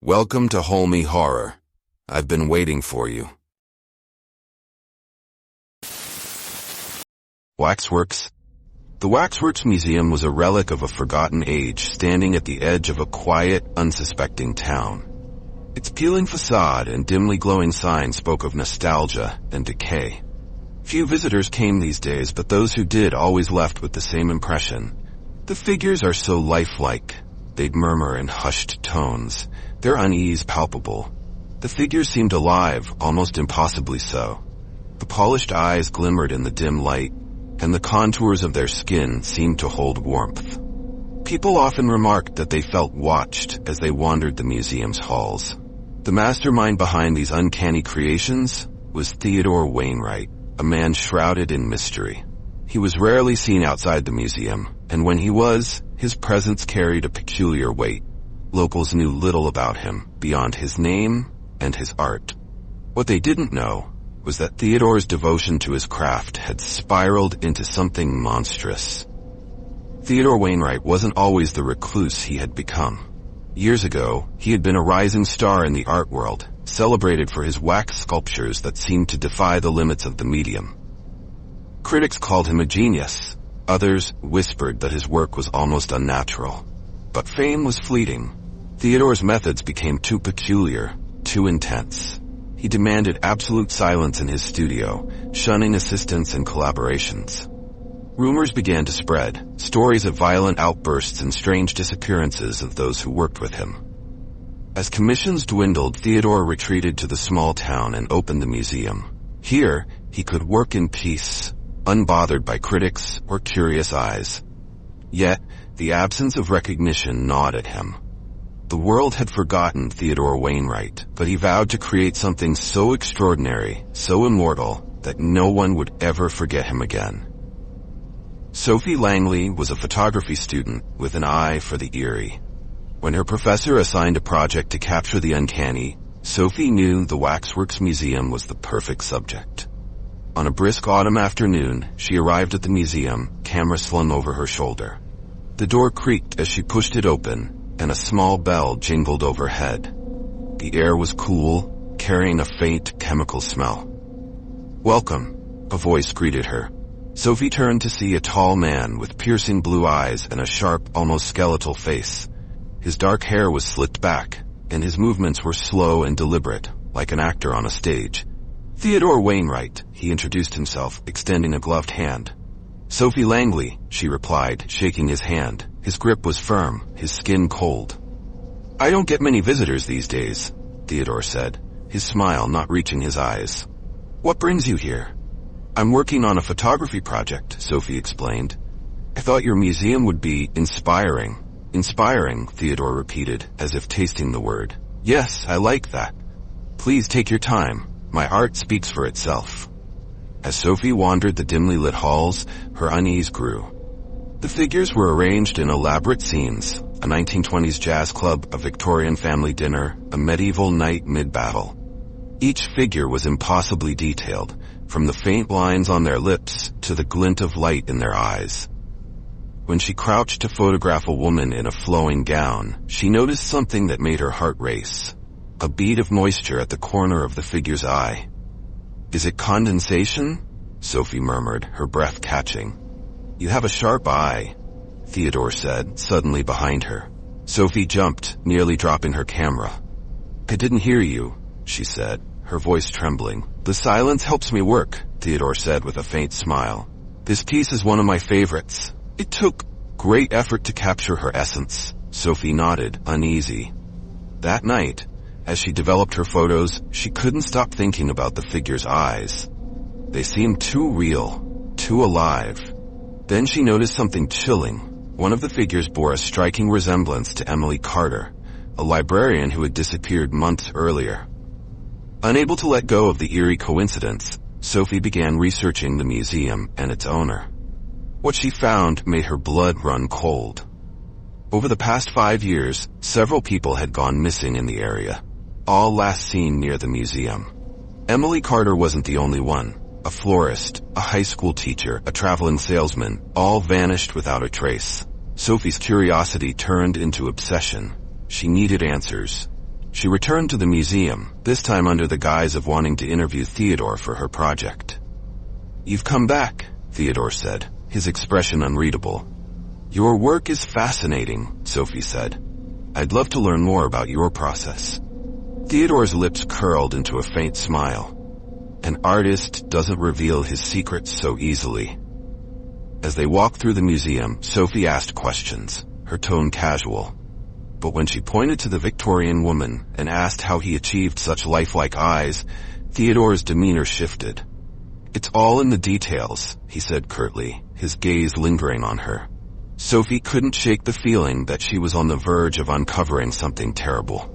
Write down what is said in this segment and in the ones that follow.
Welcome to Holme Horror. I've been waiting for you. Waxworks. The Waxworks Museum was a relic of a forgotten age standing at the edge of a quiet, unsuspecting town. Its peeling facade and dimly glowing sign spoke of nostalgia and decay. Few visitors came these days, but those who did always left with the same impression. The figures are so lifelike. They'd murmur in hushed tones, their unease palpable. The figures seemed alive, almost impossibly so. The polished eyes glimmered in the dim light, and the contours of their skin seemed to hold warmth. People often remarked that they felt watched as they wandered the museum's halls. The mastermind behind these uncanny creations was Theodore Wainwright, a man shrouded in mystery. He was rarely seen outside the museum, and when he was, his presence carried a peculiar weight. Locals knew little about him beyond his name and his art. What they didn't know was that Theodore's devotion to his craft had spiraled into something monstrous. Theodore Wainwright wasn't always the recluse he had become. Years ago, he had been a rising star in the art world, celebrated for his wax sculptures that seemed to defy the limits of the medium. Critics called him a genius. Others whispered that his work was almost unnatural. But fame was fleeting. Theodore's methods became too peculiar, too intense. He demanded absolute silence in his studio, shunning assistants and collaborations. Rumors began to spread, stories of violent outbursts and strange disappearances of those who worked with him. As commissions dwindled, Theodore retreated to the small town and opened the museum. Here, he could work in peace, unbothered by critics or curious eyes. Yet, the absence of recognition gnawed at him. The world had forgotten Theodore Wainwright, but he vowed to create something so extraordinary, so immortal, that no one would ever forget him again. Sophie Langley was a photography student with an eye for the eerie. When her professor assigned a project to capture the uncanny, Sophie knew the Waxworks Museum was the perfect subject. On a brisk autumn afternoon, she arrived at the museum, camera slung over her shoulder. The door creaked as she pushed it open, and a small bell jingled overhead. The air was cool, carrying a faint chemical smell. "Welcome," a voice greeted her. Sophie turned to see a tall man with piercing blue eyes and a sharp, almost skeletal face. His dark hair was slicked back, and his movements were slow and deliberate, like an actor on a stage. "Theodore Wainwright," he introduced himself, extending a gloved hand. "Sophie Langley," she replied, shaking his hand. His grip was firm, his skin cold. "I don't get many visitors these days," Theodore said, his smile not reaching his eyes. "What brings you here?" "I'm working on a photography project," Sophie explained. "I thought your museum would be inspiring." "Inspiring," Theodore repeated, as if tasting the word. "Yes, I like that. Please take your time. My art speaks for itself." As Sophie wandered the dimly lit halls, her unease grew. The figures were arranged in elaborate scenes, a 1920s jazz club, a Victorian family dinner, a medieval knight mid-battle. Each figure was impossibly detailed, from the faint lines on their lips to the glint of light in their eyes. When she crouched to photograph a woman in a flowing gown, she noticed something that made her heart race. A bead of moisture at the corner of the figure's eye. "Is it condensation?" Sophie murmured, her breath catching. "You have a sharp eye," Theodore said, suddenly behind her. Sophie jumped, nearly dropping her camera. "I didn't hear you," she said, her voice trembling. "The silence helps me work," Theodore said with a faint smile. "This piece is one of my favorites." "It took great effort to capture her essence," Sophie nodded, uneasy. That night, as she developed her photos, she couldn't stop thinking about the figure's eyes. They seemed too real, too alive. Then she noticed something chilling. One of the figures bore a striking resemblance to Emily Carter, a librarian who had disappeared months earlier. Unable to let go of the eerie coincidence, Sophie began researching the museum and its owner. What she found made her blood run cold. Over the past 5 years, several people had gone missing in the area, all last seen near the museum. Emily Carter wasn't the only one. A florist, a high school teacher, a traveling salesman, all vanished without a trace. Sophie's curiosity turned into obsession. She needed answers. She returned to the museum, this time under the guise of wanting to interview Theodore for her project. "You've come back," Theodore said, his expression unreadable. "Your work is fascinating," Sophie said. "I'd love to learn more about your process." Theodore's lips curled into a faint smile. An artist doesn't reveal his secrets so easily. As they walked through the museum, Sophie asked questions, her tone casual. But when she pointed to the Victorian woman and asked how he achieved such lifelike eyes, Theodore's demeanor shifted. "It's all in the details," he said curtly, his gaze lingering on her. Sophie couldn't shake the feeling that she was on the verge of uncovering something terrible.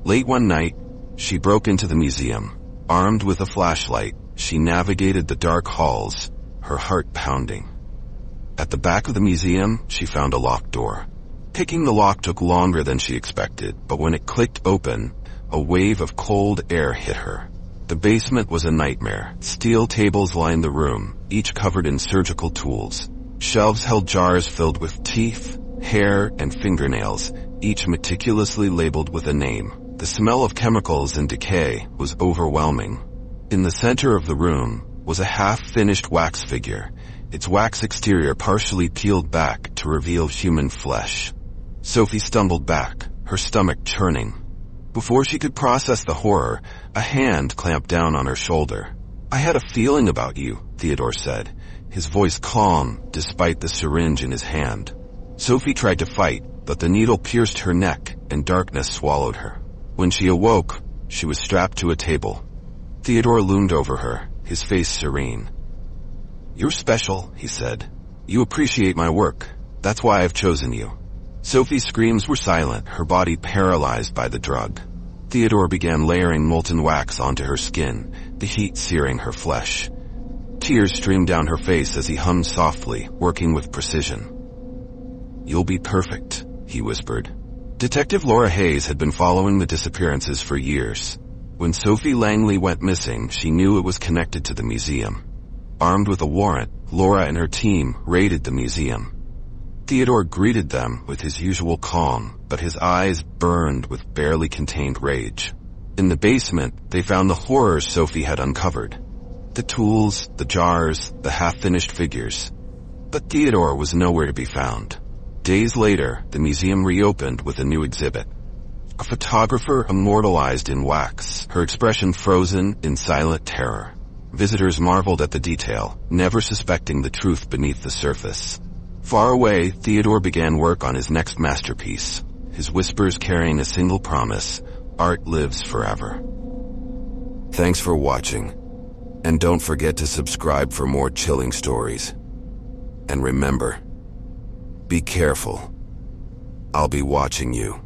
Late one night, she broke into the museum. Armed with a flashlight, she navigated the dark halls, her heart pounding. At the back of the museum, she found a locked door. Picking the lock took longer than she expected, but when it clicked open, a wave of cold air hit her. The basement was a nightmare. Steel tables lined the room, each covered in surgical tools. Shelves held jars filled with teeth, hair, and fingernails, each meticulously labeled with a name. The smell of chemicals and decay was overwhelming. In the center of the room was a half-finished wax figure, its wax exterior partially peeled back to reveal human flesh. Sophie stumbled back, her stomach churning. Before she could process the horror, a hand clamped down on her shoulder. "I had a feeling about you," Theodore said, his voice calm despite the syringe in his hand. Sophie tried to fight, but the needle pierced her neck and darkness swallowed her. When she awoke, she was strapped to a table. Theodore loomed over her, his face serene. "You're special," he said. "You appreciate my work. That's why I've chosen you." Sophie's screams were silent, her body paralyzed by the drug. Theodore began layering molten wax onto her skin, the heat searing her flesh. Tears streamed down her face as he hummed softly, working with precision. "You'll be perfect," he whispered. Detective Laura Hayes had been following the disappearances for years. When Sophie Langley went missing, she knew it was connected to the museum. Armed with a warrant, Laura and her team raided the museum. Theodore greeted them with his usual calm, but his eyes burned with barely contained rage. In the basement, they found the horrors Sophie had uncovered. The tools, the jars, the half-finished figures. But Theodore was nowhere to be found. Days later, the museum reopened with a new exhibit. A photographer immortalized in wax, her expression frozen in silent terror. Visitors marveled at the detail, never suspecting the truth beneath the surface. Far away, Theodore began work on his next masterpiece, his whispers carrying a single promise: art lives forever. Thanks for watching, and don't forget to subscribe for more chilling stories. And remember, be careful. I'll be watching you.